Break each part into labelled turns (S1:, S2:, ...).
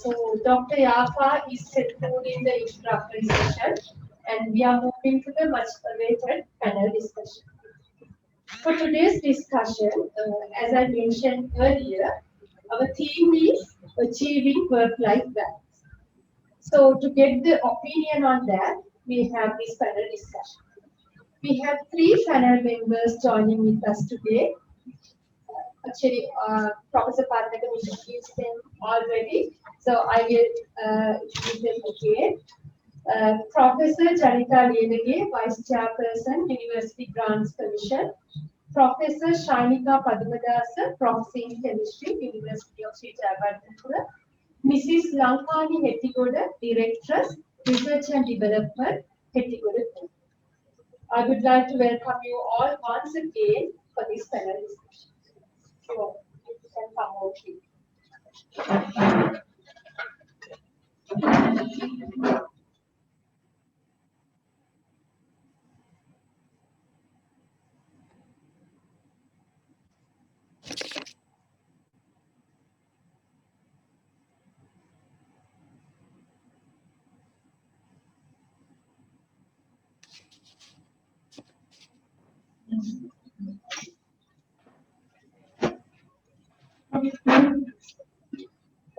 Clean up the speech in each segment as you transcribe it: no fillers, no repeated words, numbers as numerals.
S1: So Dr. Yafa is concluding the introductory session, and we are moving to the much awaited panel discussion. For today's discussion, as I mentioned earlier, our theme is achieving work-life balance. So to get the opinion on that, we have this panel discussion. We have three panel members joining with us today. Actually, Professor Parnaka introduced them already, so I will introduce them again. Professor Janita Lenage, Vice Chairperson, University Grants Commission. Professor Shainika Padumadasa, Professor in Chemistry, University of Sri Jagadpura. Mrs. Lankani Hettigoda, Directress, Research and Development, Hettigoda. I would like to welcome you all once again for this panel discussion. Sure, you can come over here.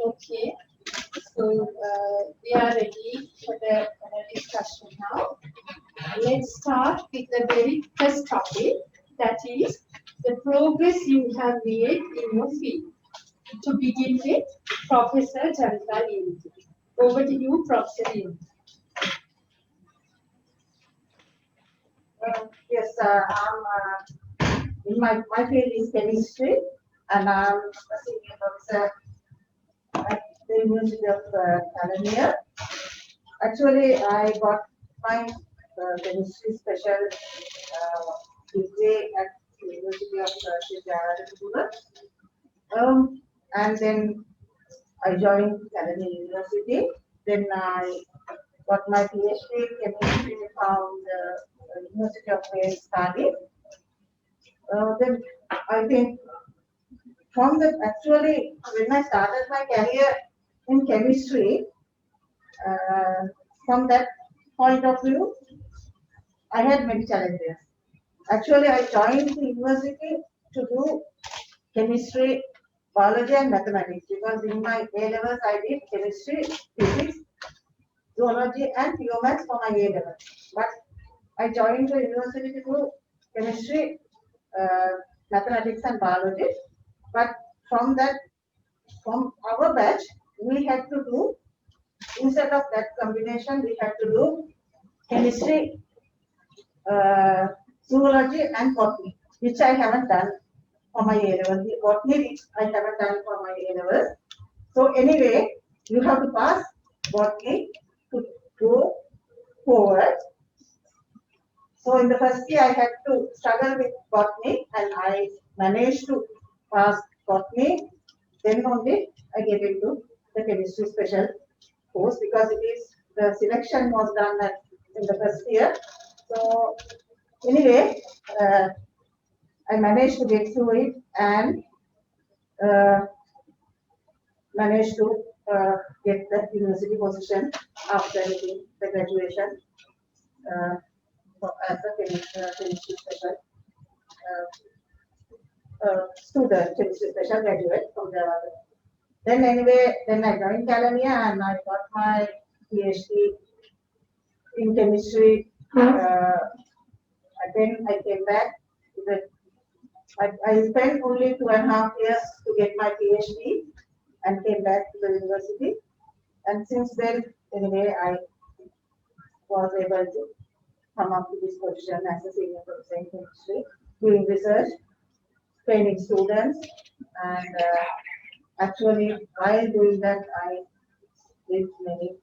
S1: Okay, so we are ready for the discussion now. Let's start with the very first topic, that is the progress you have made in your field. To begin with, Professor Janita Lenage. Over to you, Professor Lenage.
S2: Yes, I'm in my field is chemistry, and I'm a senior professor at the University of California. Actually, I got my chemistry special degree at the University of Sri Jagadpura. And then I joined California University. Then I got my PhD in chemistry from the University of Wales, Cardiff. Then I think from the actually when I started my career in chemistry, from that point of view, I had many challenges. Actually, I joined the university to do chemistry, biology, and mathematics because in my A levels I did chemistry, physics, zoology, and geomaths for my A levels. But I joined the university to do chemistry, mathematics, and biology. But from our batch, we had to do, instead of that combination, we had to do chemistry, zoology, and botany, which I haven't done for my A level. The botany, which I haven't done for my A level. So anyway, you have to pass botany to go forward. So in the first year, I had to struggle with botany, and I managed to pass botany. Then only I get into the chemistry special course because it is the selection was done in the first year. So anyway, I managed to get through it and managed to get the university position after the graduation as a chemistry special student, chemistry special graduate from the. Then anyway, then I joined California and I got my PhD in chemistry. Then I came back. I spent only 2.5 years to get my PhD and came back to the university. And since then, anyway, I was able to come up to this position as a senior professor in chemistry, doing research, training students, and actually, while doing that, I did many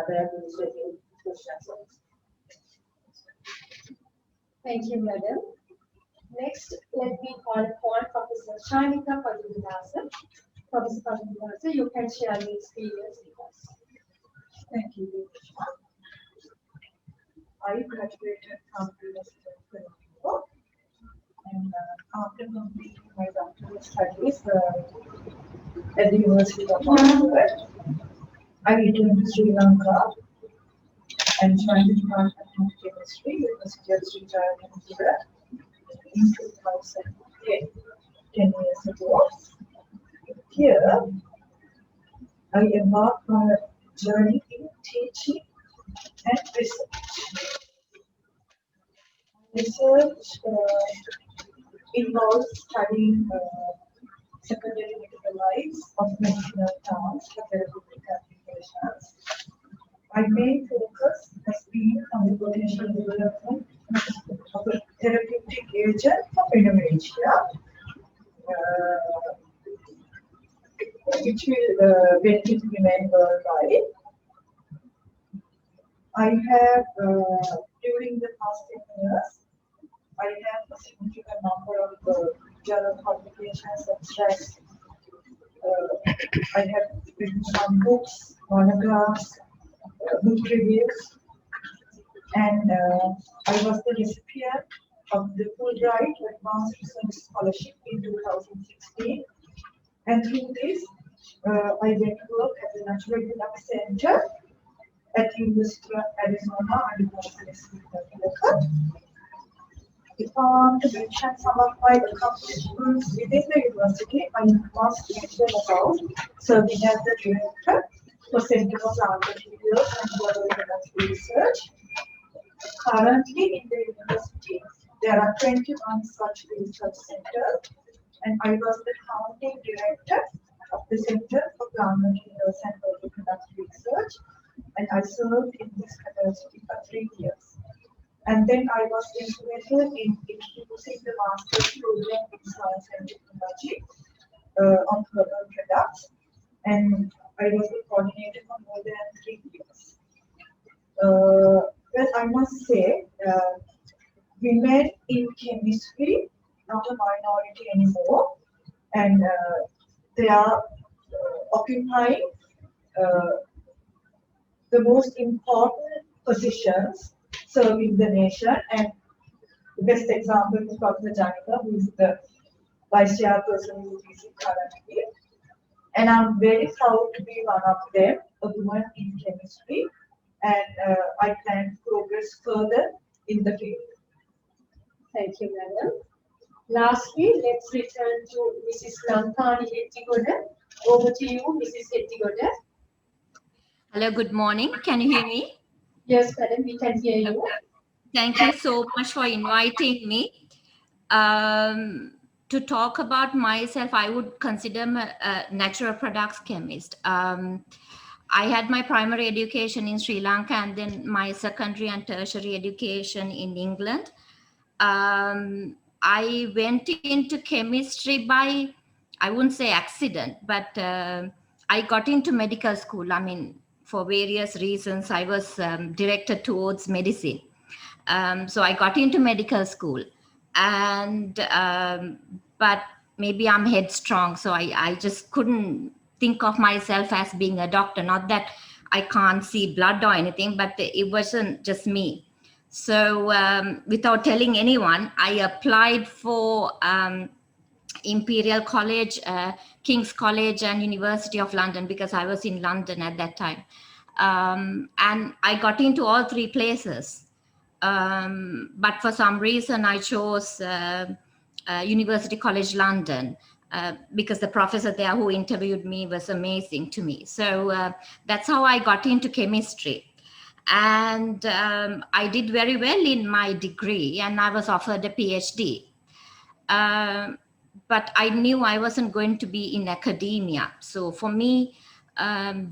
S2: other administrative positions.
S1: Thank you, madam. Next, let me call upon Professor Shainika Padumadasa. Professor Padumadasa, you can share your experience with us.
S3: Thank you. I graduated from the University of Colombo, and after completing my doctoral studies at the University of Oxford, I returned to Sri Lanka and joined the Department of Chemistry, University of Sri Lanka in 2010, 10 years ago. Here, I embarked on a journey in teaching and research. Research involves studying secondary metabolites of medicinal plants for therapeutic applications. My main focus has been on the potential development of a therapeutic agent for pneumonia, which will benefit women worldwide. I have, during the past 10 years, I have a significant number of journal publications, abstracts. I have written some books, monographs, book reviews, and I was the recipient of the Fulbright Advanced Research Scholarship in 2016. And through this, I went to work at the Natural Product Center at University of Arizona and University of Lankan. If I want to mention some of my accomplishments within the university, I must mention about serving as the director for Center for Plant Materials and Global Products Research. Currently in the university, there are 21 such research centers, and I was the founding director of the Center for Plant Materials and Global Products Research, and I served in this capacity for 3 years. And then I was instrumental in introducing the master's program in science and technology on herbal products, and I was the coordinator for more than 3 years. Well, I must say, women in chemistry not a minority anymore, and they are occupying the most important positions serving the nation. And the best example is Dr. Janika, who is the vice chairperson in UPC currently. And I'm very proud to be one of them, a woman in chemistry, and I plan to progress further in the field.
S1: Thank you, madam. Lastly, let's return to Mrs. Lankan Hettigoda. Over to you, Mrs. Hettigoda.
S4: Hello, good morning. Can you hear me?
S1: Yes, madam, we can hear you.
S4: Thank you so much for inviting me. To talk about myself, I would consider me a natural products chemist. I had my primary education in Sri Lanka and then my secondary and tertiary education in England. I went into chemistry by, I wouldn't say accident, but I got into medical school. I mean, for various reasons, I was directed towards medicine. So I got into medical school, and but maybe I'm headstrong, so I just couldn't think of myself as being a doctor. Not that I can't see blood or anything, but it wasn't just me. So without telling anyone, I applied for Imperial College, King's College, and University of London because I was in London at that time. And I got into all three places. But for some reason, I chose University College London because the professor there who interviewed me was amazing to me. So that's how I got into chemistry. And I did very well in my degree, and I was offered a PhD. But I knew I wasn't going to be in academia. So for me,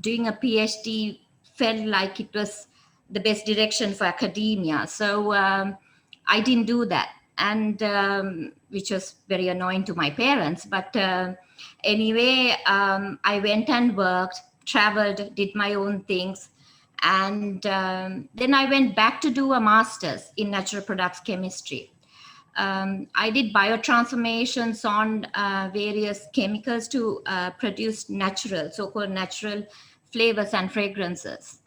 S4: doing a PhD felt like it was the best direction for academia. So I didn't do that, and which was very annoying to my parents. But anyway, I went and worked, traveled, did my own things. And then I went back to do a master's in natural products chemistry. I did biotransformations on various chemicals to produce natural, so-called natural flavors and fragrances.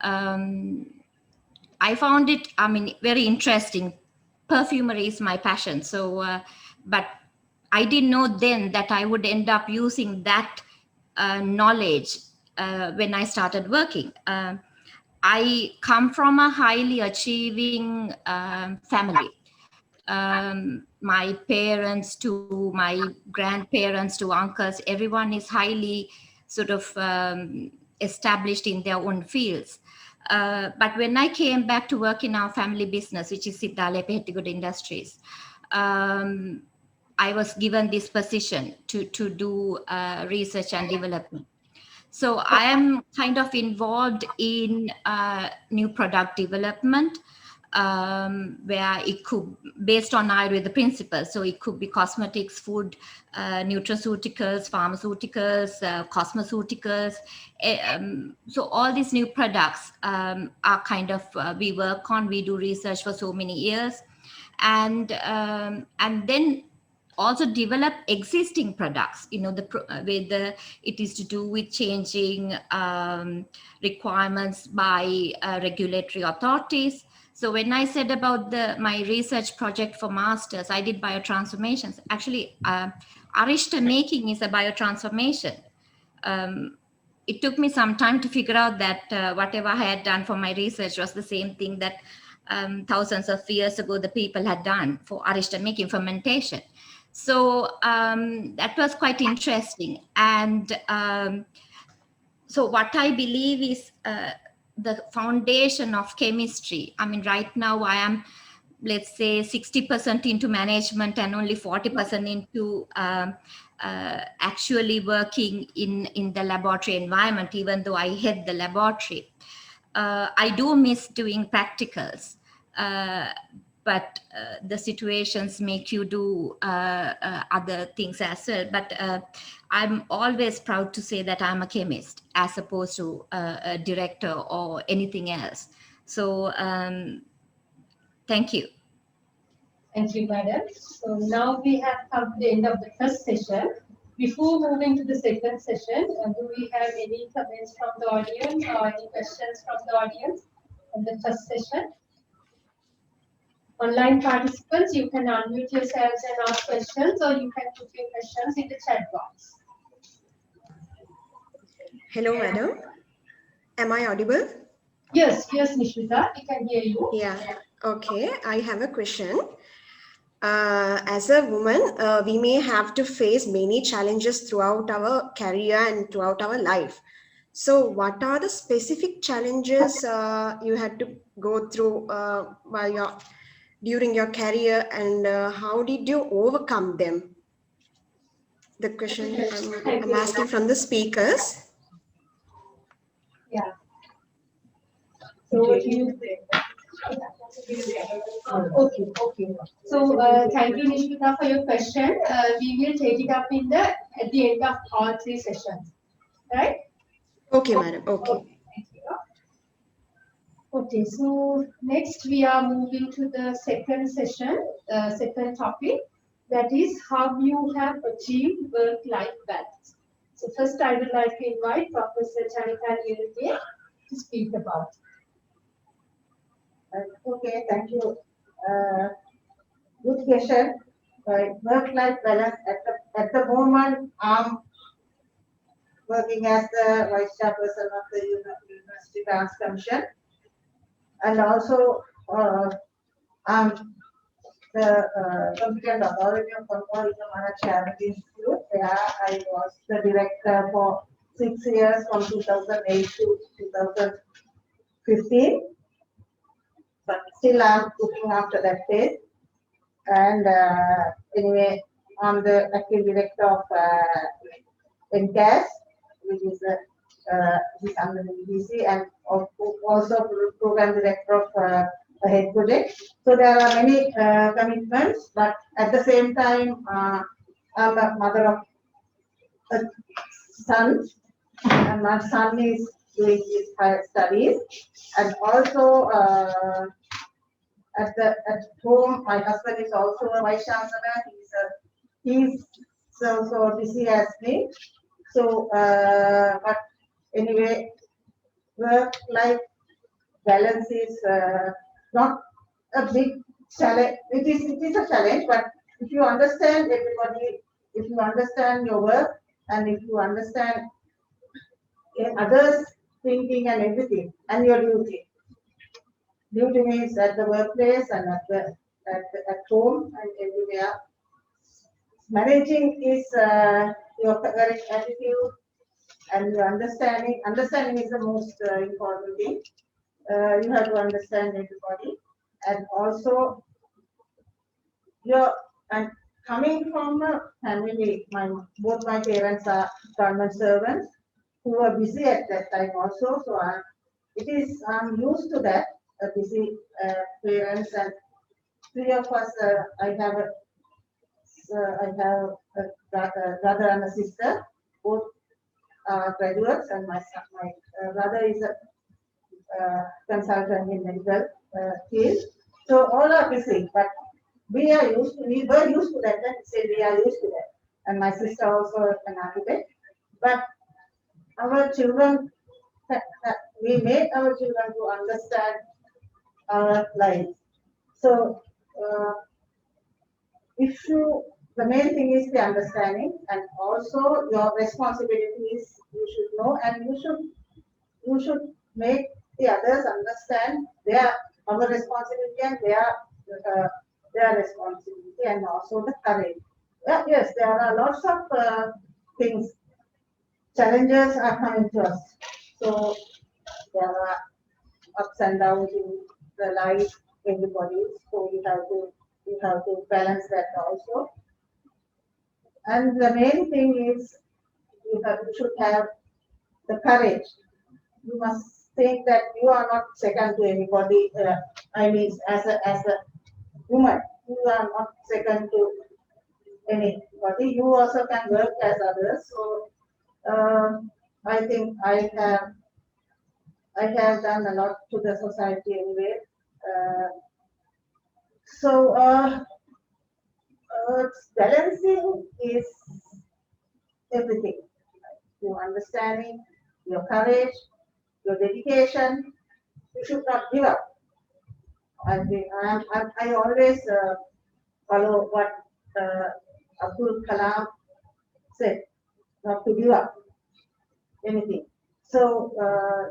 S4: I found it, I mean, very interesting. Perfumery is my passion. So, but I didn't know then that I would end up using that knowledge when I started working. I come from a highly achieving family. My parents to my grandparents to uncles, everyone is highly sort of established in their own fields. But when I came back to work in our family business, which is Siddhale Pettigood Industries, um, I was given this position to do research and development. So I am kind of involved in new product development, where it could, based on Ayurveda principles. So it could be cosmetics, food, nutraceuticals, pharmaceuticals, cosmeceuticals. So all these new products are kind of, we work on, we do research for so many years. And then also develop existing products, whether it is to do with changing requirements by regulatory authorities. So when I said about my research project for masters, I did biotransformations. Actually, arishta making is a biotransformation. It took me some time to figure out that whatever I had done for my research was the same thing that thousands of years ago the people had done for arishta making, fermentation. So that was quite interesting. And so what I believe is the foundation of chemistry. I mean, right now I am, let's say, 60% into management and only 40% into actually working in the laboratory environment, even though I head the laboratory. I do miss doing practicals. But the situations make you do other things as well. But I'm always proud to say that I'm a chemist as opposed to a director or anything else. So thank you.
S1: Thank you, madam. So now we have come to the end of the first session. Before moving to the second session, do we have any comments from the audience or any questions from the audience on the first session? Online participants, you can unmute yourselves and ask questions, or you can put your questions in the chat box.
S5: Hello, madam. Am I audible?
S1: Yes, Nishita, we can hear you.
S5: Yeah. Okay. I have a question. As a woman, we may have to face many challenges throughout our career and throughout our life. So, what are the specific challenges you had to go through during your career, and how did you overcome them? The question I'm asking from the speakers.
S1: Yeah. So you. Okay. So thank you, Nishita, for your question. We will take it up at the end of all three sessions, right?
S5: Okay, madam. Okay.
S1: Thank you. Okay, so next we are moving to the second session, second topic, that is how you have achieved work-life balance. So first I would like to invite Professor Chanika Nirudhe to speak about.
S2: Okay, thank you. Good question. Work-life balance. At the moment, I'm working as the vice chairperson of the University Grants Commission, and also I'm the competent authority of Control Charity Institute, where I was the director for 6 years from 2008 to 2015. But still, I'm looking after that phase. And anyway, I'm the active director of NCAS, which is under the BBC, and also program director of a head project. So there are many commitments, but at the same time, I'm a mother of a son, and my son is doing his higher studies, and also at home, my husband is also a vice chancellor. He's so busy as me. So, but anyway, work-life balance is not a big challenge. It is a challenge, but if you understand everybody, if you understand your work, and if you understand others thinking and everything, and your duty. Duty means at the workplace and at home and everywhere. Managing is your correct attitude and your understanding. Understanding is the most important thing. You have to understand everybody, and also your and coming from a family. Both my parents are government servants who were busy at that time also. So I'm used to that busy parents, and three of us. I have a brother and a sister, both graduates, and my brother is a consultant in medical field. So all are busy, but we were used to that, and say we are used to that. And my sister also an architect. But our children, we made our children to understand our life. So if you, the main thing is the understanding, and also your responsibilities you should know, and you should make the others understand their our responsibility and their responsibility, and also the courage. Yeah, yes, there are lots of things, challenges are coming to us. So there are ups and downs in the life, everybody. So you have to balance that also. And the main thing is you should have the courage. You must think that you are not second to anybody. I mean, as a woman, you are not second to anybody. You also can work as others. So I think I have done a lot to the society anyway. Uh, so balancing is everything. Your understanding, your courage, your dedication. You should not give up. I always follow what uh, Abdul Kalam said, not to give up anything. So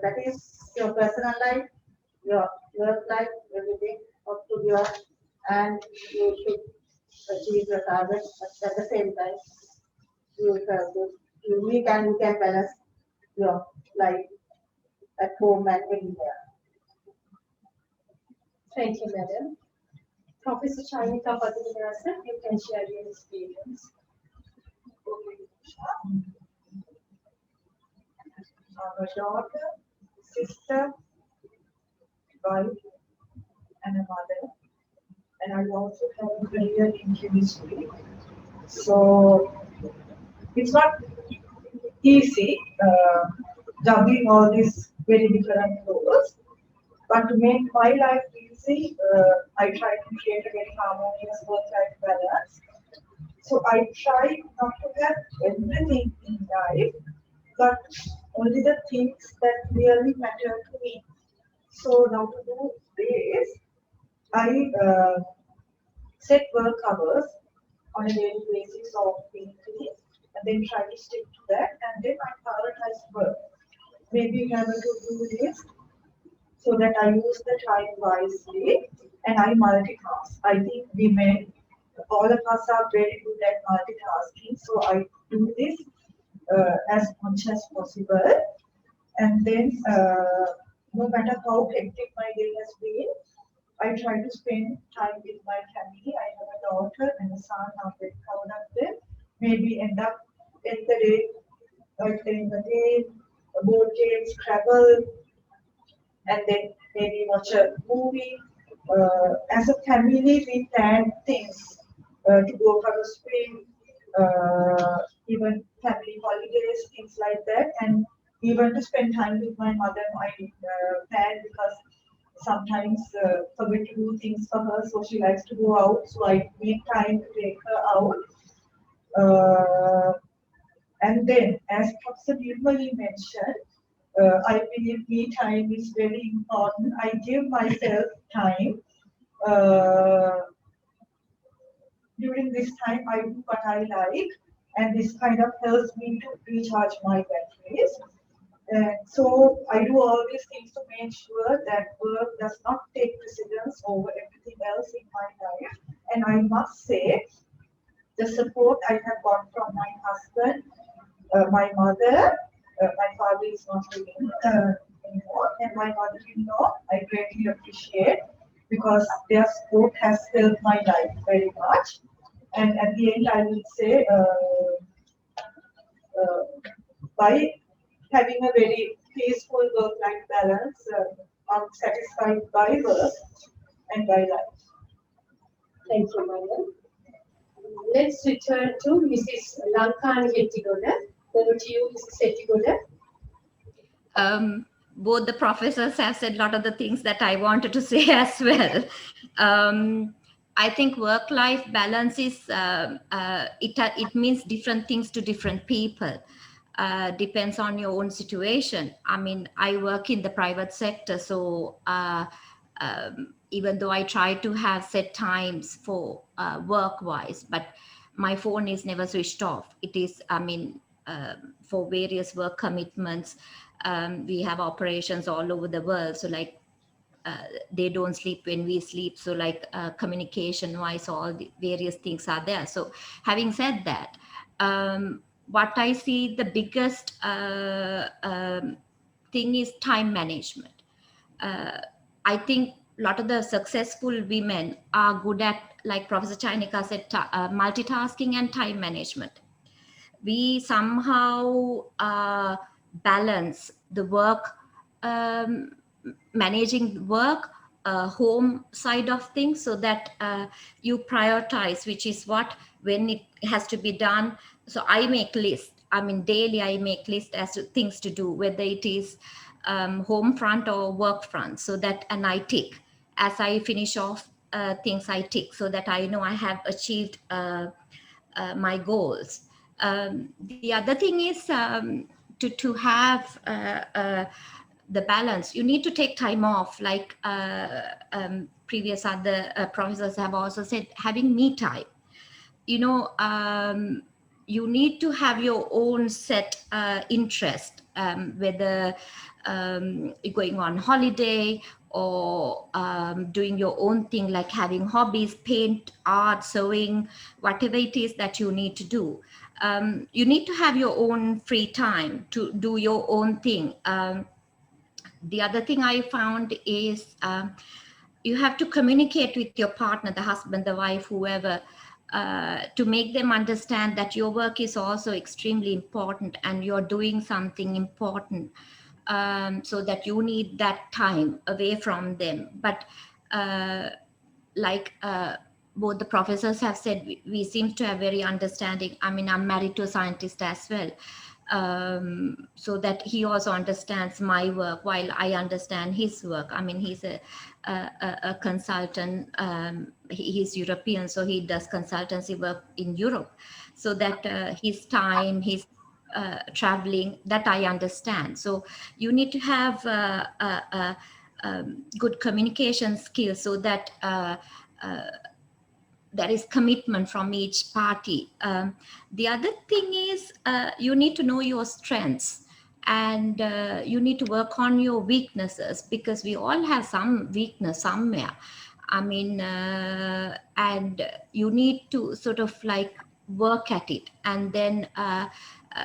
S2: that is your personal life, your work life, everything, not to give up, and you should achieve your target. But at the same time, you have to, you can balance your life at home and anywhere.
S1: Thank you, madam. Professor Chanika Padmanabhan, you can share your experience.
S3: Our daughter, sister, wife, and a mother. And I also have a career in chemistry. So it's not easy juggling all these very different roles. But to make my life easy, I try to create a very harmonious work-life balance. So I try not to have everything in life, but only the things that really matter to me. So now to do this, I set work hours on a daily basis or weekly, and then try to stick to that, and then I prioritize work. Maybe have a to-do list so that I use the time wisely and I multitask. I think women, all of us are very good at multitasking, so I do this as much as possible. And then, no matter how hectic my day has been, I try to spend time with my family. I have a daughter and a son. I'm very proud of them. Maybe end up in the day by playing a game, board games, travel, and then maybe watch a movie. As a family, we plan things to go for a swim, even family holidays, things like that, and even to spend time with my mother. I plan because sometimes forget to do things for her, so she likes to go out. So I make time to take her out. Uh, and then, as Professor Nirmali mentioned, I believe me time is very important. I give myself time. Uh, During this time, I do what I like, and this kind of helps me to recharge my batteries. And so I do all these things to make sure that work does not take precedence over everything else in my life. And I must say, the support I have got from my husband, my mother, my father is not living anymore, and my mother-in-law, I greatly appreciate because their support has helped my life very much. And at the end, I will say, by having a very peaceful work-life balance, I'm satisfied by work and by life.
S1: Thank you, Madam. Let's return to Mrs. Lankan Hettigoda. Over to you, Mrs. Hettigoda.
S4: Both the professors have said a lot of the things that I wanted to say as well. I think work-life balance is it means different things to different people. Depends on your own situation. I mean, I work in the private sector, so even though I try to have set times for work-wise, but my phone is never switched off. It is, I mean, for various work commitments. We have operations all over the world, so like they don't sleep when we sleep, so like communication wise all the various things are there. So having said that, what I see the biggest thing is time management. I think a lot of the successful women are good at, like Professor Chainika said, multitasking and time management. We somehow balance the work, um, managing work, home side of things, so that you prioritize which is what, when it has to be done. So I make list, I mean daily I make list as to things to do, whether it is home front or work front, so that, and I tick as I finish off things, I tick so that I know I have achieved my goals. The other thing is, to have the balance, you need to take time off, like previous other professors have also said, having me time. You know, you need to have your own set interest, whether you're going on holiday or doing your own thing, like having hobbies, paint, art, sewing, whatever it is that you need to do. You need to have your own free time to do your own thing. The other thing I found is, you have to communicate with your partner, the husband, the wife, whoever, to make them understand that your work is also extremely important and you're doing something important, so that you need that time away from them. But like both the professors have said, we seem to have very understanding. I mean, I'm married to a scientist as well, so that he also understands my work while I understand his work. I mean, he's a consultant. He's European, so he does consultancy work in Europe. So that his time, his traveling, that I understand. So you need to have good communication skills, so that there is commitment from each party. The other thing is, you need to know your strengths, and you need to work on your weaknesses, because we all have some weakness somewhere. I mean, and you need to sort of like work at it, and then,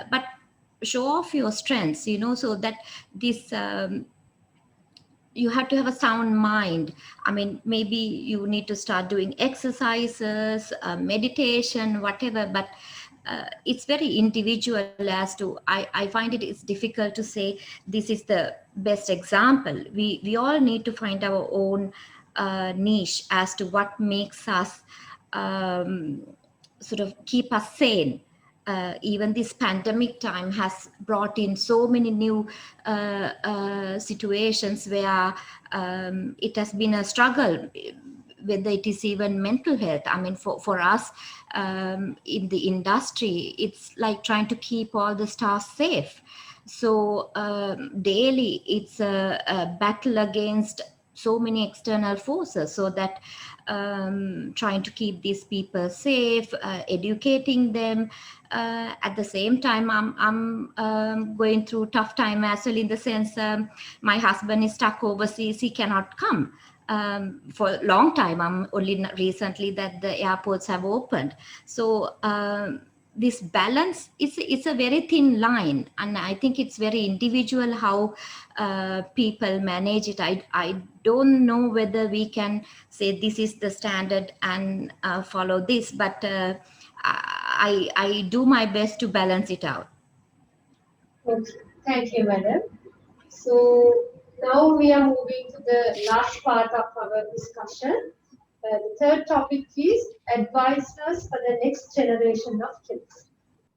S4: but show off your strengths, you know, so that this you have to have a sound mind. I mean, maybe you need to start doing exercises, meditation, whatever, but it's very individual as to, I find it is difficult to say this is the best example. We all need to find our own niche as to what makes us sort of keep us sane. Even this pandemic time has brought in so many new situations where it has been a struggle, whether it is even mental health. I mean, for us in the industry, it's like trying to keep all the staff safe. So daily, it's a battle against so many external forces, so that trying to keep these people safe, educating them. At the same time, I'm going through tough time as well, in the sense, my husband is stuck overseas, he cannot come for a long time. I'm only recently that the airports have opened. So this balance is, it's a very thin line, and I think it's very individual how people manage it. I don't know whether we can say this is the standard and follow this, but I do my best to balance it out.
S1: Okay, thank you, madam. So now we are moving to the last part of our discussion. The third topic is advisors for the next generation of kids.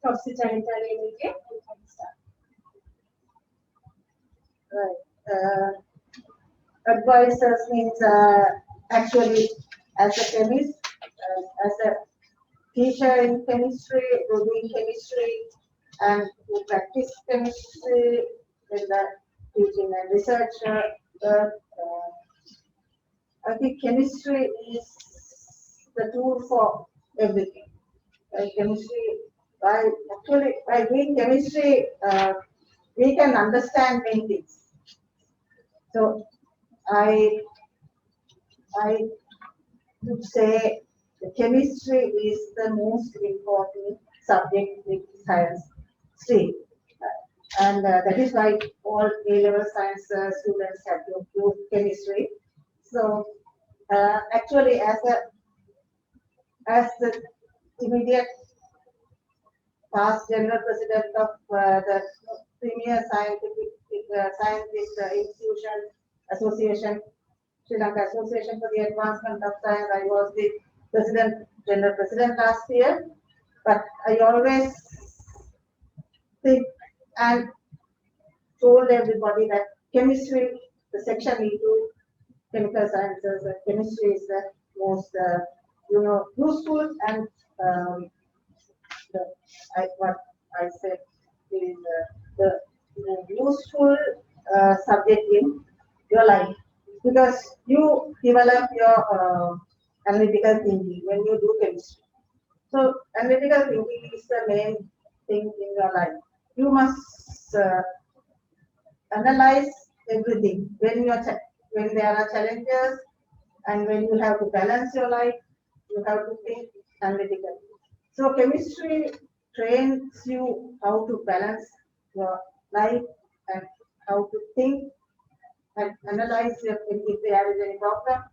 S1: Professor Janita Renike, you can start.
S2: Right. Advisors means actually as a chemist, as a teacher in chemistry, doing chemistry, and who practice chemistry in the teaching and research. I think chemistry is the tool for everything. Chemistry, by doing chemistry, we can understand many things. So I I would say the chemistry is the most important subject in science stream. And that is why all A-level science students have to do chemistry. So actually, as the immediate past general president of the premier scientific scientist institution association, Sri Lanka Association for the Advancement of Science. I was the general president last year, but I always think and told everybody that chemistry, the section into chemical sciences, chemistry is the most, useful and the, what I said is the useful subject in your life, because you develop your analytical thinking when you do chemistry. So analytical thinking is the main thing in your life. You must analyze everything when there are challenges and when you have to balance your life. You have to think analytically. So chemistry trains you how to balance your life and how to think and analyze if there is any problem,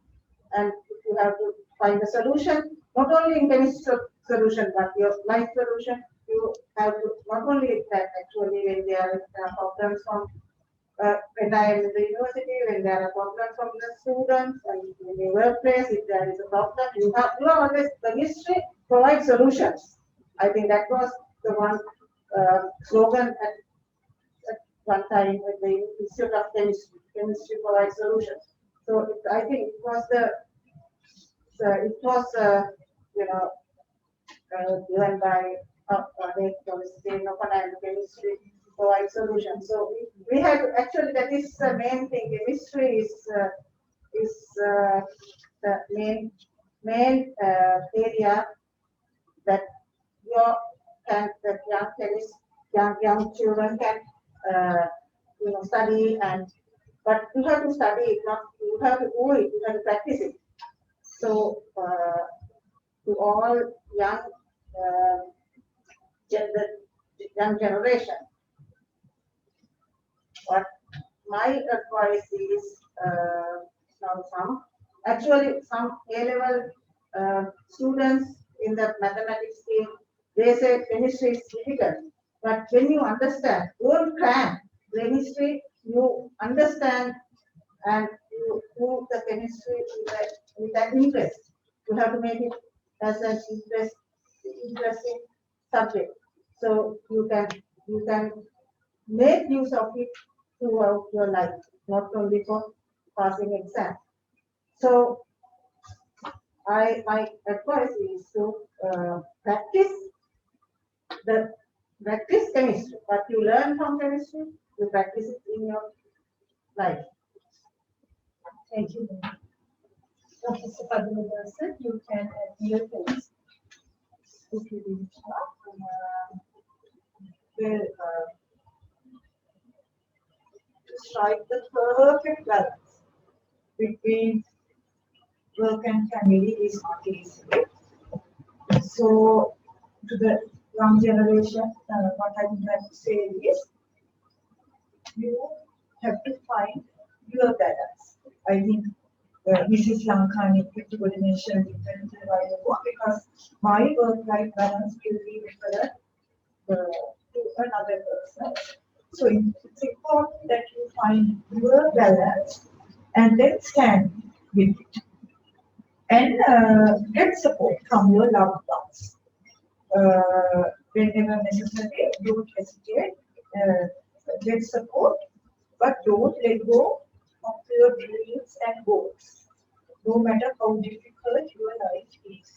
S2: and if you have to find a solution, not only in chemistry solution, but your life solution. You have to not only that, actually when there are problems from when I am in the university, when there are problems from the students, and in the workplace, if there is a problem, you are always, chemistry provides solutions. I think that was the one slogan at one time with the Institute of Chemistry. Chemistry provides solutions. So I think it was you know given by chemistry provide solutions. So we have actually, that is the main thing. Chemistry is the main area that your that young chemists, young children can study, and but you have to study it, not you have to do it, you have to practice it. So to all young uh, the young generation, what my advice is, now some A-level students in the mathematics team, they say chemistry is difficult. But when you understand, don't cram chemistry, you understand and you do the chemistry with an interest. You have to make it as an interesting subject. So you can make use of it throughout your life, not only for passing exam. So my advice is to practice the practice chemistry. What you learn from chemistry, you practice it in your life.
S1: Thank you. Professor Padmanabhan, you can add your thoughts.
S3: Okay, Diksha. Well, to strike the perfect balance between work and family is not easy. So, to the young generation, what I would like to say is you have to find your balance. I think Mrs. Lankan pretty good mentioned it a little while ago because my work-life balance will be different to another person. So it's important that you find your balance and then stand with it and get support from your loved ones. Whenever necessary, don't hesitate, uh, get support, but don't let go of your dreams and goals, no matter how difficult your life is.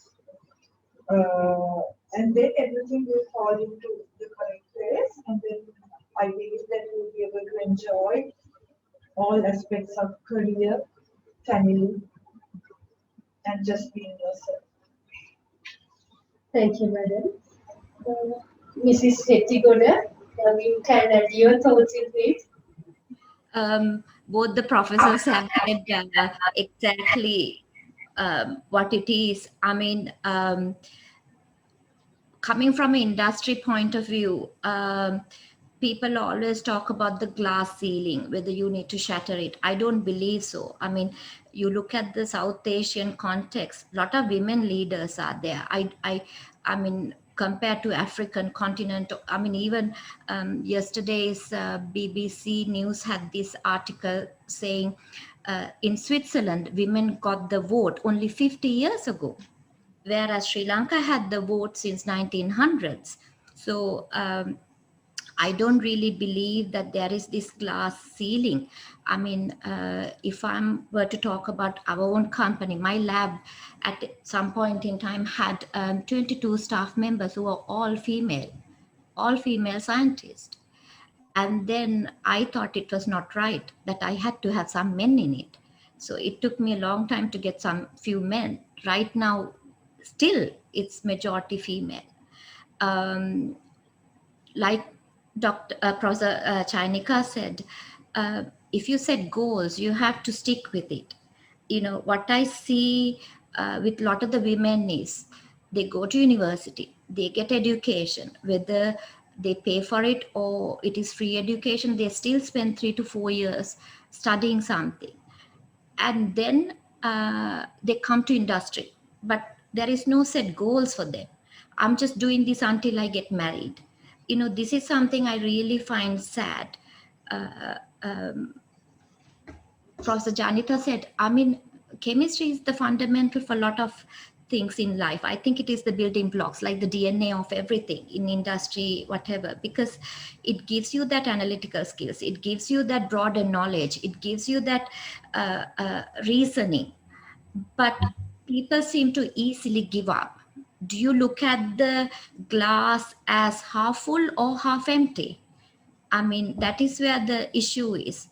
S3: And then everything will fall into the correct place, and then I believe that you will be able to enjoy all aspects of career, family, and just being yourself.
S1: Thank you, madam. Mrs. Hettigoda, you can add your thoughts in it.
S4: Both the professors have said exactly what it is. I mean, coming from an industry point of view, people always talk about the glass ceiling, whether you need to shatter it. I don't believe so. I mean, you look at the South Asian context, a lot of women leaders are there. I mean, compared to African continent, I mean, even yesterday's BBC News had this article saying in Switzerland, women got the vote only 50 years ago, whereas Sri Lanka had the vote since 1900s. So I don't really believe that there is this glass ceiling. I mean, if I'm were to talk about our own company, my lab at some point in time had 22 staff members who were all female scientists. And then I thought it was not right that I had to have some men in it. So it took me a long time to get some few men. Right now, still it's majority female. Um, like Professor Chainika said, if you set goals, you have to stick with it. You know, what I see with a lot of the women is they go to university, they get education, whether they pay for it or it is free education, they still spend 3 to 4 years studying something, and then they come to industry, but there is no set goals for them. I'm just doing this until I get married. You know, this is something I really find sad. uh, um, Professor Janita said, I mean, chemistry is the fundamental for a lot of things in life. I think it is the building blocks, like the DNA of everything in industry, whatever, because it gives you that analytical skills, it gives you that broader knowledge, it gives you that reasoning. But people seem to easily give up. Do you look at the glass as half full or half empty? I mean, that is where the issue is.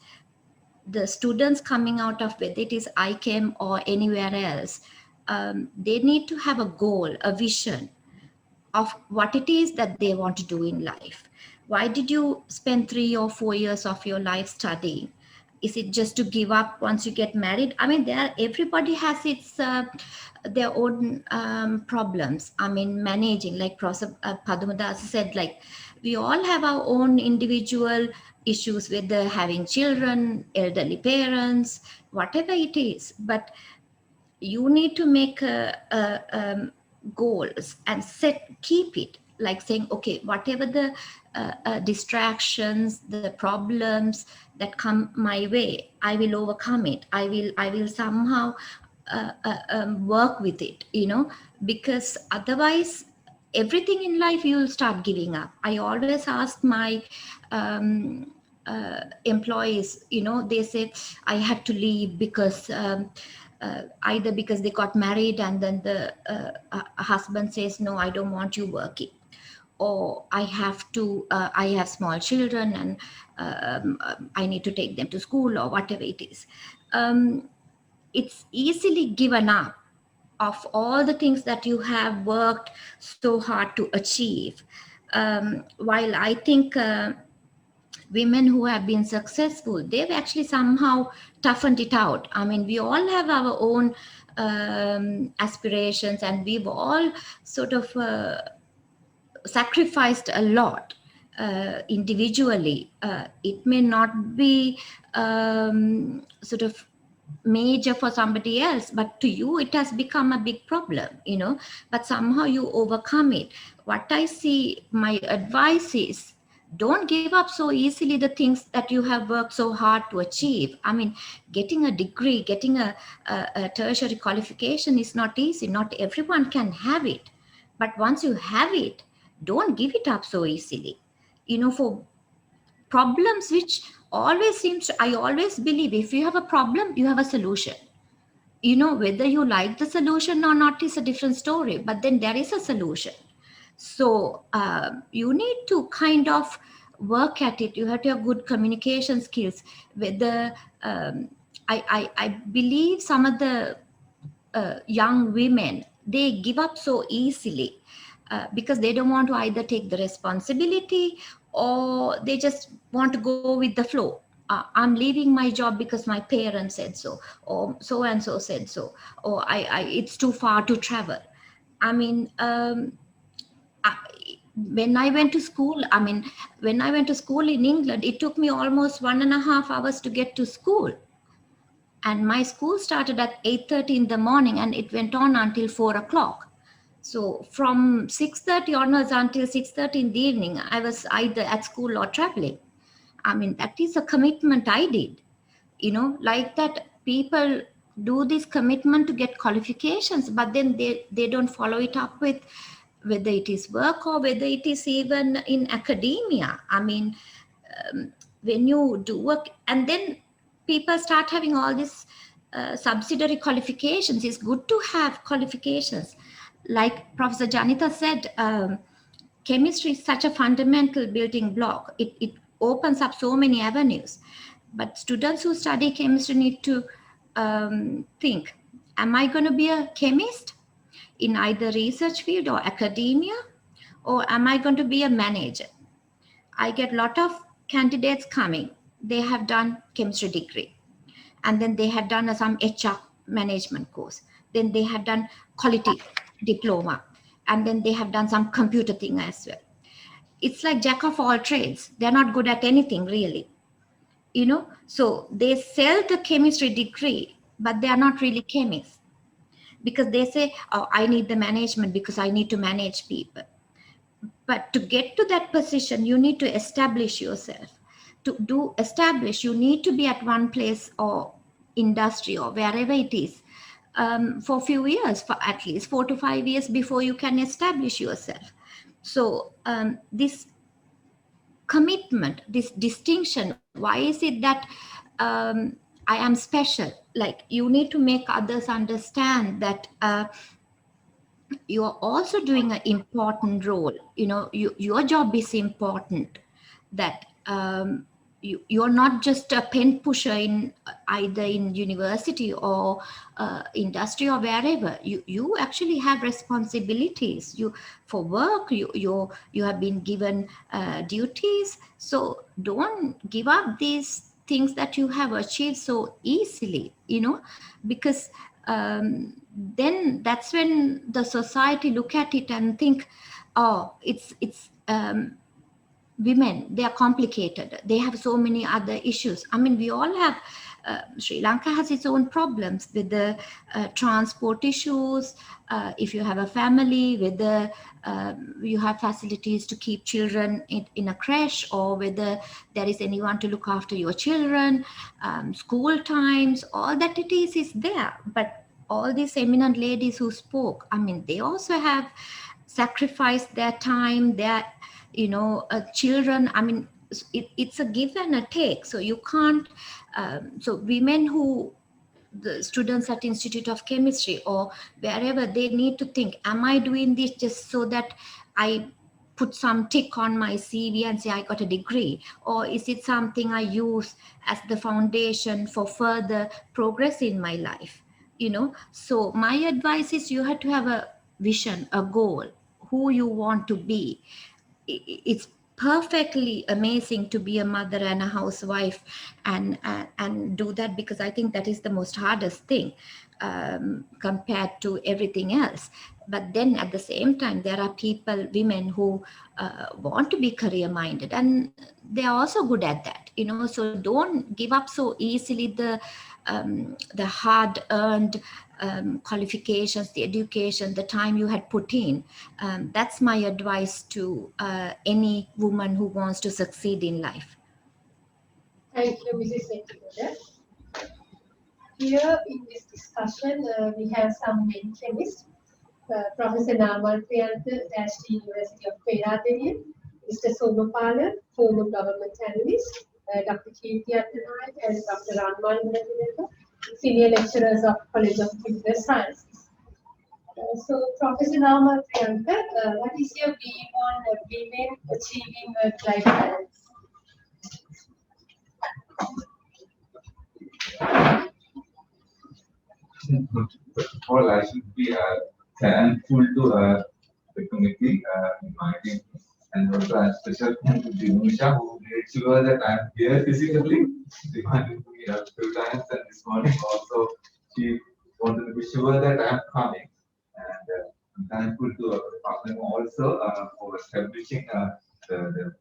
S4: The students coming out of whether it is IChem or anywhere else, they need to have a goal, a vision of what it is that they want to do in life. Why did you spend 3 or 4 years of your life studying? Is it just to give up once you get married? I mean, everybody has its their own problems. I mean, managing, like Professor Padmadas said, like we all have our own individual issues with the having children, elderly parents, whatever it is. But you need to make goals and keep it, like saying, okay, whatever the distractions, the problems that come my way, I will overcome it. I will somehow work with it, you know, because otherwise everything in life you will start giving up. I always ask my employees, you know, they say I had to leave because either because they got married and then the husband says, no, I don't want you working, or I have small children and I need to take them to school, or whatever it is. it's easily given up of all the things that you have worked so hard to achieve. While I think women who have been successful, they've actually somehow toughened it out. I mean, we all have our own aspirations, and we've all sort of sacrificed a lot individually. It may not be sort of major for somebody else, but to you it has become a big problem, but somehow you overcome it. What I see, my advice is, don't give up so easily the things that you have worked so hard to achieve. I mean, getting a degree, getting a tertiary qualification is not easy. Not everyone can have it, but once you have it, don't give it up so easily. For problems which always seems, I always believe, if you have a problem, you have a solution. Whether you like the solution or not is a different story, but then there is a solution. So you need to kind of work at it. You have to have good communication skills. Whether I believe some of the young women, they give up so easily because they don't want to either take the responsibility, or they just want to go with the flow. I'm leaving my job because my parents said so, or so and so said so, or it's too far to travel. I mean, I, when I went to school, when I went to school in England, it took me almost 1.5 hours to get to school. And my school started at 8:30 in the morning, and it went on until 4 o'clock. So from 6:30 onwards until 6:30 in the evening, I was either at school or traveling. I mean, that is a commitment I did. Like that, people do this commitment to get qualifications, but then they don't follow it up with, whether it is work or whether it is even in academia. I mean, when you do work, and then people start having all these subsidiary qualifications. It's good to have qualifications. Like Professor Janita said, chemistry is such a fundamental building block. It opens up so many avenues. But students who study chemistry need to think, am I going to be a chemist in either research field or academia, or am I going to be a manager? I get a lot of candidates coming. They have done chemistry degree, and then they have done some HR management course. Then they have done quality diploma, and then they have done some computer thing as well. It's like jack of all trades. They're not good at anything really, So they sell the chemistry degree, but they are not really chemists, because they say, oh, I need the management because I need to manage people. But to get to that position, you need to establish yourself. To do establish, you need to be at one place or industry or wherever it is for a few years, for at least 4 to 5 years before you can establish yourself. So this commitment, this distinction, why is it that I am special? Like, you need to make others understand that you are also doing an important role. Your job is important. That you're not just a pen pusher in either in university or industry or wherever. You actually have responsibilities. You, for work, you have been given duties. So don't give up these things that you have achieved so easily, because then that's when the society look at it and think, oh, it's women, they are complicated, they have so many other issues. I mean, we all have, Sri Lanka has its own problems with the transport issues. If you have a family, whether you have facilities to keep children in a creche, or whether there is anyone to look after your children, school times, all that it is there. But all these eminent ladies who spoke, I mean, they also have sacrificed their time, their children. I mean, it's a give and a take. So you can't so women who, the students at Institute of Chemistry or wherever, they need to think, am I doing this just so that I put some tick on my CV and say I got a degree, or is it something I use as the foundation for further progress in my life? So my advice is you have to have a vision, a goal, who you want to be. It's perfectly amazing to be a mother and a housewife, and do that, because I think that is the most hardest thing, compared to everything else. But then at the same time, there are people, women, who want to be career minded, and they are also good at that. So don't give up so easily the hard earned qualifications, the education, the time you had put in. That's my advice to any woman who wants to succeed in life.
S1: Thank you, Mrs. Sekhuvara. Here in this discussion, we have some main chemists. Professor Namal Priyantha, National University of Peradeniya, Mr. Somapala, former government analyst, Dr. Kirti Attanayake, and Dr. Ranmal Gunadeka, senior lecturers of College of Computer Sciences. So, Professor Namal Priyantha, what is your view on women achieving work-life balance?
S6: First of all, I should be thankful to the committee, inviting, and also a special thank to Dimusha, who made sure that I'm here physically, reminding me a few times, and this morning also she wanted to be sure that I'm coming. And I'm thankful to our department also for establishing the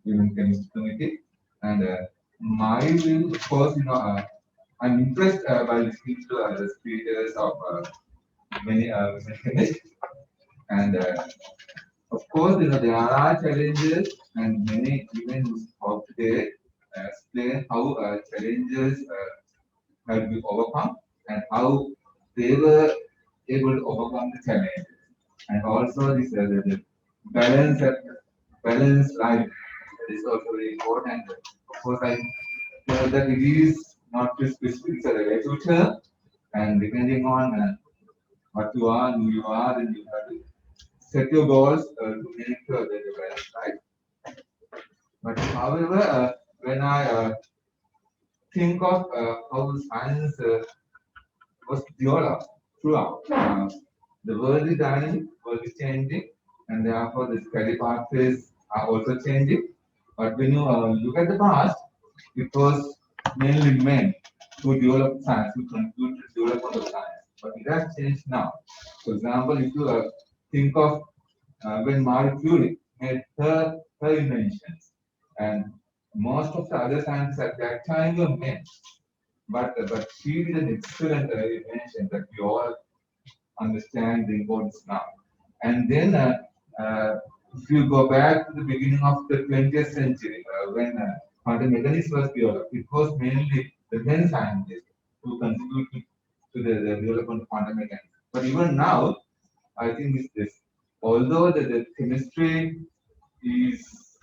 S6: Women Chemistry Committee. And my view, of course, I'm impressed by listening to the speakers of many women chemists. And of course, there are challenges, and many women who spoke today explain how challenges have been overcome and how they were able to overcome the challenges. And also, this the balance balance life is also very important. Of course, I know that it is not too specific, it's a relative term, and depending on what you are, who you are, then you have to set your goals to make the balance right. But however, when I think of how science was developed throughout, the world is dynamic, world is changing, and therefore the study pathways are also changing. But when you look at the past, it was mainly men who developed science, who contributed to development of science. But it has changed now. For example, if you think of when Marie Curie made her inventions, and most of the other scientists at that time were men, but she did an excellent invention that we all understand the importance now. And then, if you go back to the beginning of the 20th century, when quantum mechanics was developed, it was mainly the men scientists who contributed to the development of quantum mechanics. But even now, I think it's this. Although the chemistry is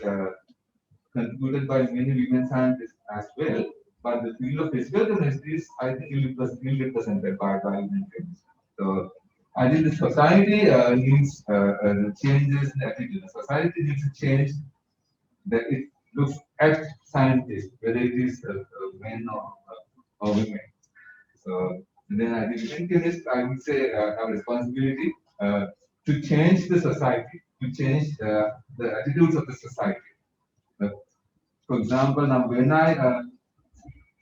S6: contributed by many women scientists as well, but the field of physical chemistry is, I think, ill represented by women chemists. So I think the society needs the changes in attitude. The society needs to change that it looks at scientists, whether it is men or women. So then I think women chemists, I would say, have a responsibility to change the society, to change the attitudes of the society. Uh, for example, now when I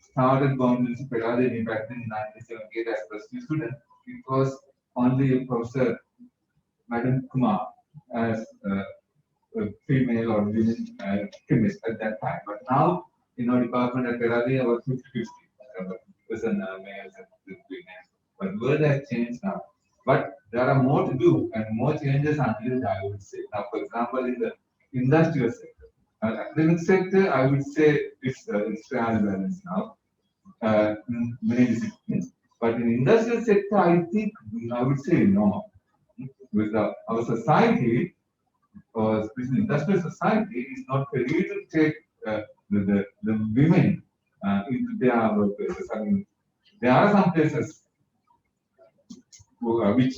S6: started going to Peradeniya back in 1978 as a plus two student, it was only Professor Madam Kumar as a female or women chemist at that time. But now, department at Peradeniya was 50-50, person males and females. But the world has changed now. But there are more to do and more changes are needed, I would say. Now, for example, in the industrial sector, academic sector, I would say it's fairly balanced now. Many disciplines. But in industrial sector, I think I would say no. With our society, or especially industrial society, is not ready to take the women into their workplaces. I mean, there are some places which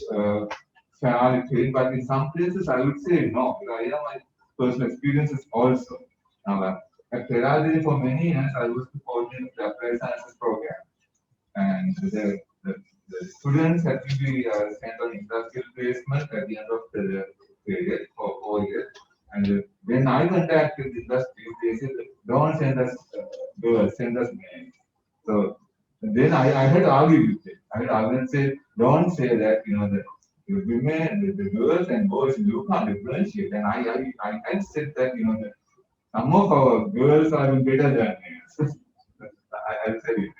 S6: fairly trained, but in some places I would say no. I have my personal experiences also. Now, at Peradeniya for many years, I was to coordinate the applied sciences program, and the the students had to be sent on industrial placement at the end of the period for 4 years. And when I contacted the industry, they said, don't send us girls, send us men. So then I had argued with it. I had argued and said, don't say that, that the women, the girls and boys, you can't differentiate. And I had said that, that some of our girls are even better than males. I said it.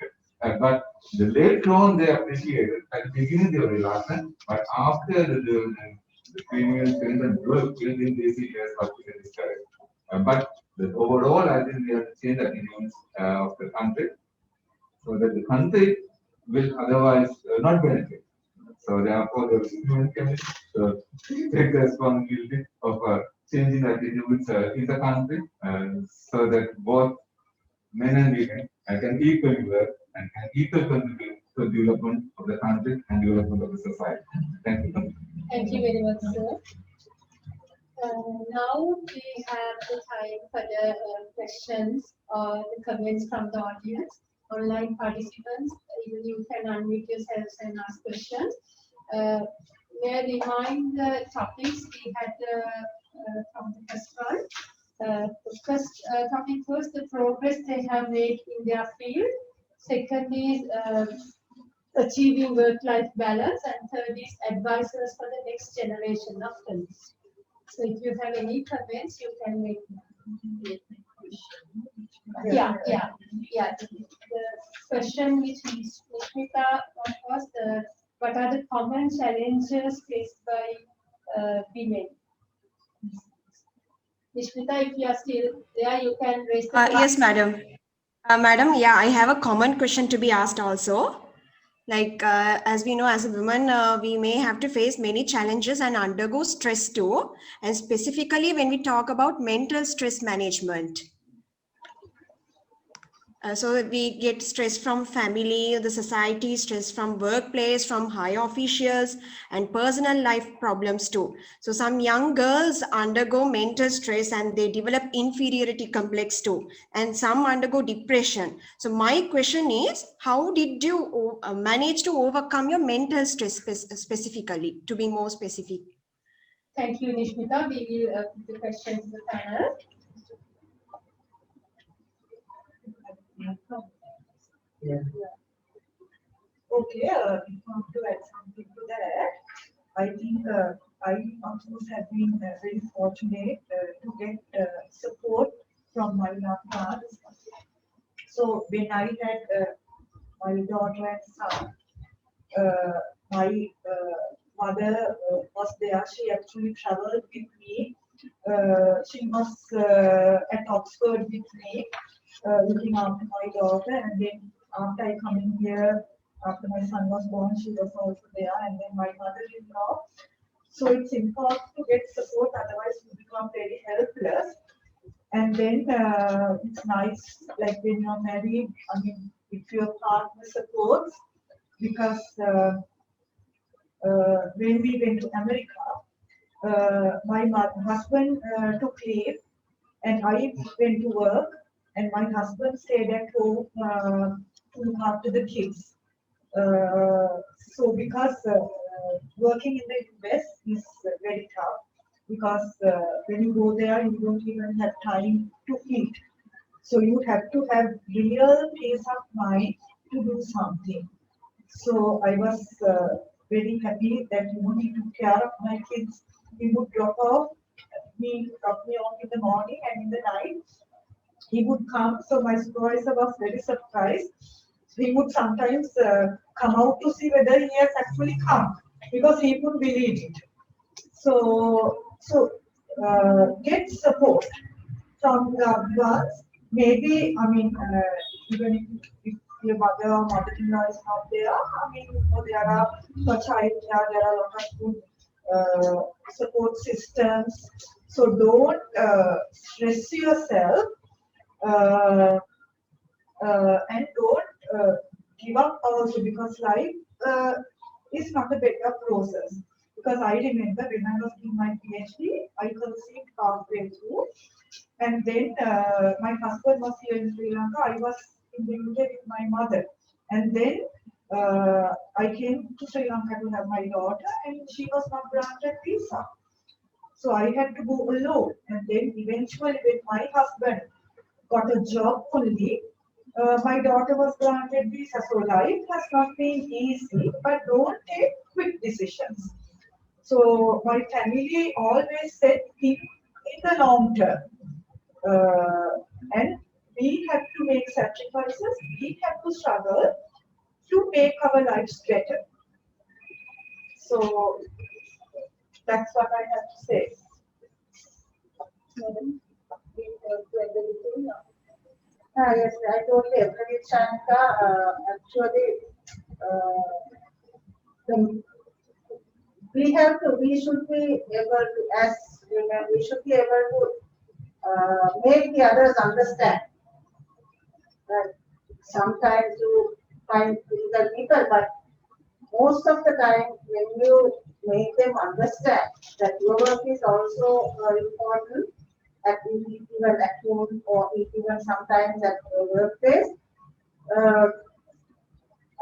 S6: But later on, they appreciated. At the beginning, they were reluctant, but after the female students and girls filled in, they see as something that is correct. But overall, I think we have to change the opinions of the country so that the country will otherwise not benefit. So therefore, the human chemists take the responsibility of changing the attitudes in the country so that both men and women can equally work and can equally contribute to the development of the country and development of the society. Thank you.
S1: Thank you very much, sir. Now we have the time for the questions or the comments from the audience. Online participants, you can unmute yourselves and ask questions. May I remind the topics we had from the first one. The first topic was the progress they have made in their field. Second is achieving work-life balance, and third is advices for the next generation of chemists. So if you have any comments, you can make. Yeah. The question which Nishmita was what are the common challenges faced by women? Nishmita, if you are still there, you can raise the question.
S5: Yes, madam. Madam, yeah, I have a common question to be asked also. Like, as we know, as a woman, we may have to face many challenges and undergo stress too. And specifically when we talk about mental stress management. So we get stress from family, the society, stress from workplace, from high officials, and personal life problems too. So some young girls undergo mental stress and they develop inferiority complex too. And some undergo depression. So my question is, how did you manage to overcome your mental stress specifically, to be more specific?
S1: Thank you, Nishmita. We will put the question to the panel.
S3: Okay, if I want to add something to that, I think I, of course, have been very fortunate to get support from my Lankan. So when I had my daughter and son, my mother was there. She actually traveled with me. She was at Oxford with me, looking after my daughter. And then after I come in here, after my son was born, she was also there. And then my mother-in-law. So it's important to get support, otherwise you become very helpless. And then it's nice, like when you're married, I mean, if your partner supports, because when we went to America, my husband took leave and I went to work, and my husband stayed at home to look after the kids. So because working in the US is very tough, because when you go there, you don't even have time to eat. So you have to have real peace of mind to do something. So I was very happy that he took care of my kids. He would drop me off in the morning, and in the night he would come. So my supervisor was very surprised. He would sometimes come out to see whether he has actually come, because he couldn't believe it. So get support from loved ones. Maybe, I mean, even if your mother or mother-in-law is not there, I mean, there are for childcare, there are a lot of good support systems. So don't stress yourself and don't give up also, because life is not a better process. Because I remember when I was doing my PhD, I conceived halfway through, and then my husband was here in Sri Lanka. I was in the UK with my mother, and then I came to Sri Lanka to have my daughter, and she was not granted visa. So I had to go alone. And then eventually, when my husband got a job fully, my daughter was granted visa. So life has not been easy, but don't take quick decisions. So my family always said think in the long term. And we have to make sacrifices, we have to struggle to make our lives better. So that's what I have to say.
S2: Madam, we to end the meeting now. Yes, I totally agree with Shanika. Actually, uh, the, we should be able to, as women, we should be able to make the others understand that sometimes you find difficult people, but most of the time when you make them understand that your work is also important at even at home or even sometimes at the workplace. Uh,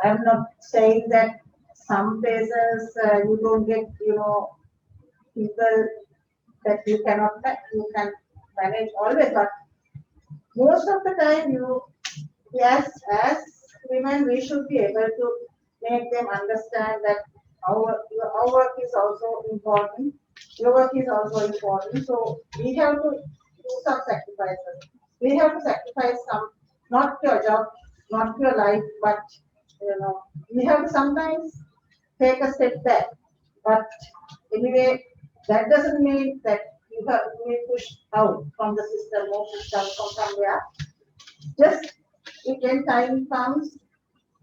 S2: I'm not saying that some places you don't get, people that you cannot you can manage always, but most of the time you, yes, as women, we should be able to make them understand that our work is also important. Your work is also important. So we have to do some sacrifices. We have to sacrifice some, not your job, not your life, but we have to sometimes take a step back. But anyway, that doesn't mean that you have to be pushed out from the system or pushed out from somewhere. Just when time comes,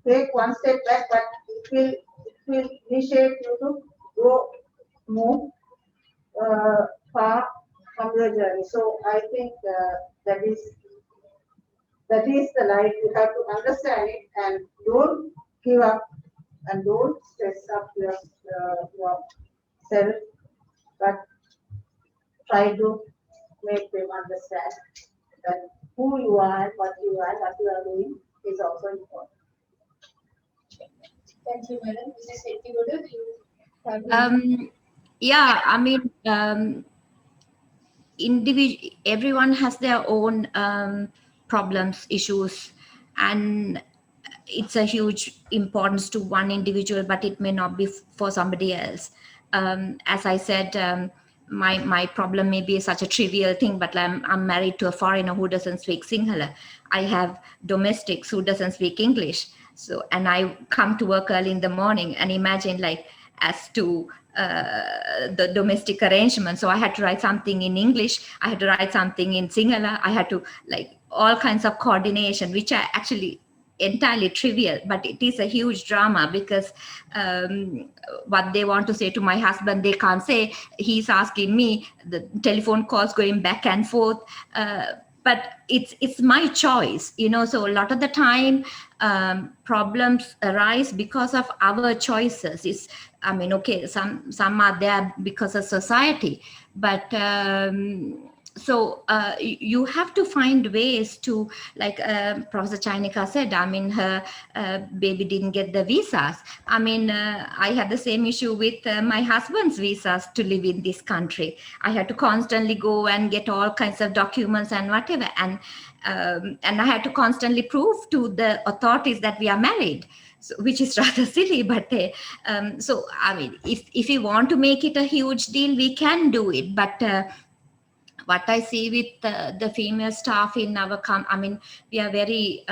S2: take one step back, but it will initiate you to go more far from your journey. So I think that is the life. You have to understand it and don't give up and don't stress up yourself, but try to make them understand that who you are and what you are and what you are doing is also important.
S1: Thank you, madam. This is Hetty. Do you have
S4: Yeah, I mean, everyone has their own problems, issues, and it's a huge importance to one individual, but it may not be for somebody else. As I said, my problem may be such a trivial thing, but I'm married to a foreigner who doesn't speak Sinhala. I have domestics who doesn't speak English. So, and I come to work early in the morning, and imagine like as to the domestic arrangement. So I had to write something in English, I had to write something in Sinhala, I had to like all kinds of coordination, which are actually entirely trivial, but it is a huge drama because what they want to say to my husband they can't say. He's asking me, the telephone calls going back and forth, but it's my choice, so a lot of the time problems arise because of our choices. I mean, okay, some are there because of society, but so you have to find ways to, like Professor Chainika said, I mean, her baby didn't get the visas. I mean, I had the same issue with my husband's visas to live in this country. I had to constantly go and get all kinds of documents and whatever, and I had to constantly prove to the authorities that we are married. So, which is rather silly, but so I mean, if we want to make it a huge deal, we can do it, but what I see with the female staff in our I mean, we are very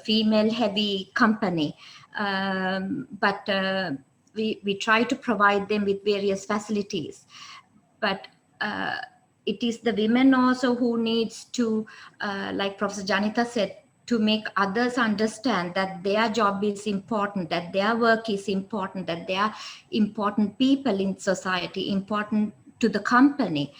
S4: female heavy company, but we try to provide them with various facilities, but it is the women also who needs to, like Professor Janita said, to make others understand that their job is important, that their work is important, that they are important people in society, important to the company.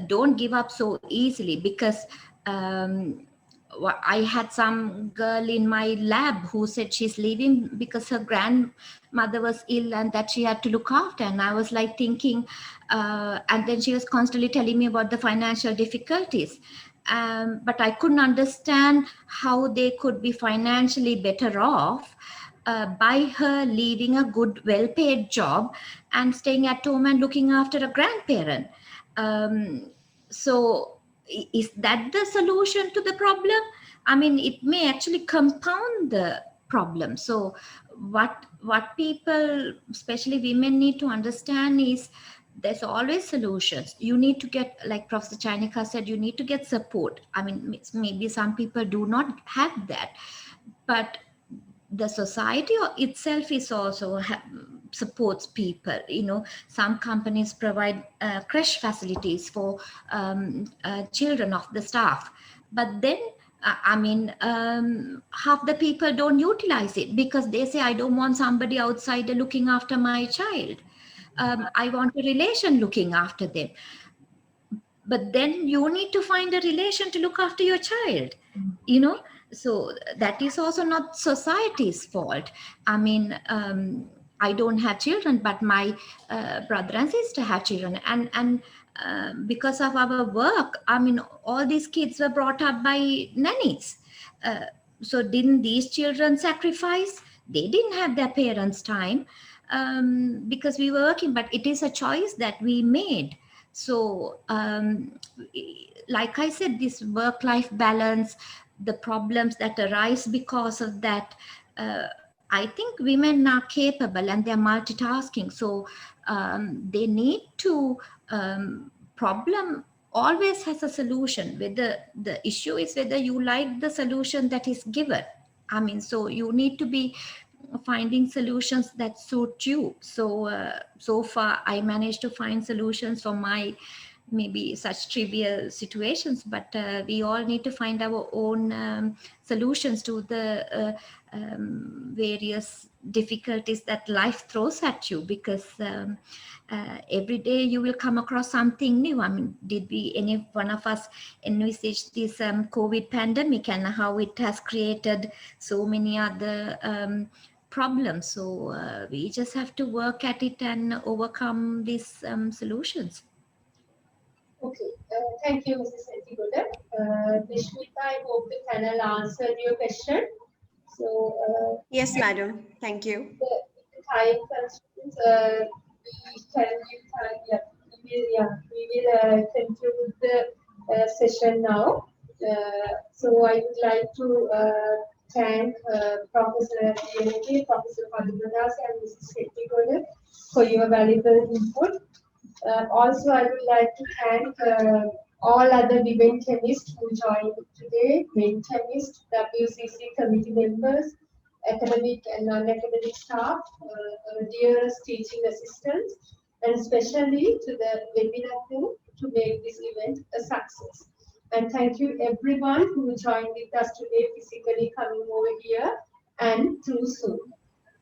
S4: Don't give up so easily, because I had some girl in my lab who said she's leaving because her grandmother was ill and that she had to look after. And I was like thinking, and then she was constantly telling me about the financial difficulties. But I couldn't understand how they could be financially better off by her leaving a good, well-paid job and staying at home and looking after a grandparent. Um, so, is that the solution to the problem? I mean, it may actually compound the problem. So, what people, especially women, need to understand is there's always solutions. You need to get, like Professor Chainika said, you need to get support. I mean, maybe some people do not have that, but the society itself is also supports people. You know, some companies provide creche facilities for children of the staff, but then I mean, half the people don't utilize it because they say, I don't want somebody outside looking after my child. I want a relation looking after them. But then you need to find a relation to look after your child, you know. So that is also not society's fault. I mean, I don't have children, but my brother and sister have children, and because of our work, I mean, all these kids were brought up by nannies. uh, so didn't these children sacrifice? They didn't have their parents time, because we were working, but it is a choice that we made. So, like I said, this work life balance, the problems that arise because of that, I think women are capable and they're multitasking. So, they need to, problem always has a solution. Whether the issue is whether you like the solution that is given. I mean, so you need to be finding solutions that suit you. So so far I managed to find solutions for my maybe such trivial situations, but we all need to find our own solutions to the various difficulties that life throws at you, because every day you will come across something new. I mean, did we, any one of us, envisage this COVID pandemic and how it has created so many other problems? So we just have to work at it and overcome these solutions.
S1: Okay, thank you, Mrs. Setigoda. Nishmita, I hope the panel answered your question. So,
S5: Yes, madam. Thank you.
S1: the time constraints, we can give time, we will conclude the session now. So I would like to thank Professor Yeneke, Professor Padmanas, and Mrs. Setigoda for your valuable input. Also, I would like to thank all other women chemists who joined today, men chemists, WCC committee members, academic and non-academic staff, dearest teaching assistants, and especially to the webinar crew to make this event a success. And thank you everyone who joined with us today, physically coming over here and through Zoom.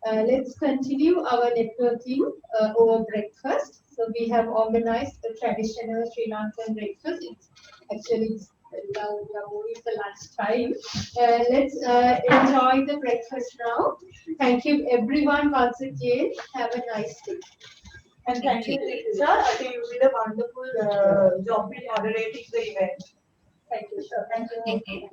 S1: Let's continue our networking over breakfast. So we have organized a traditional Sri Lankan breakfast. It's actually now it's the lunch time. Let's enjoy the breakfast now. Thank you everyone once again. Have a nice day.
S3: And thank you, Lisa. I think you did a wonderful job in moderating the event.
S1: Thank you, sir.
S3: Thank you.
S4: Thank you.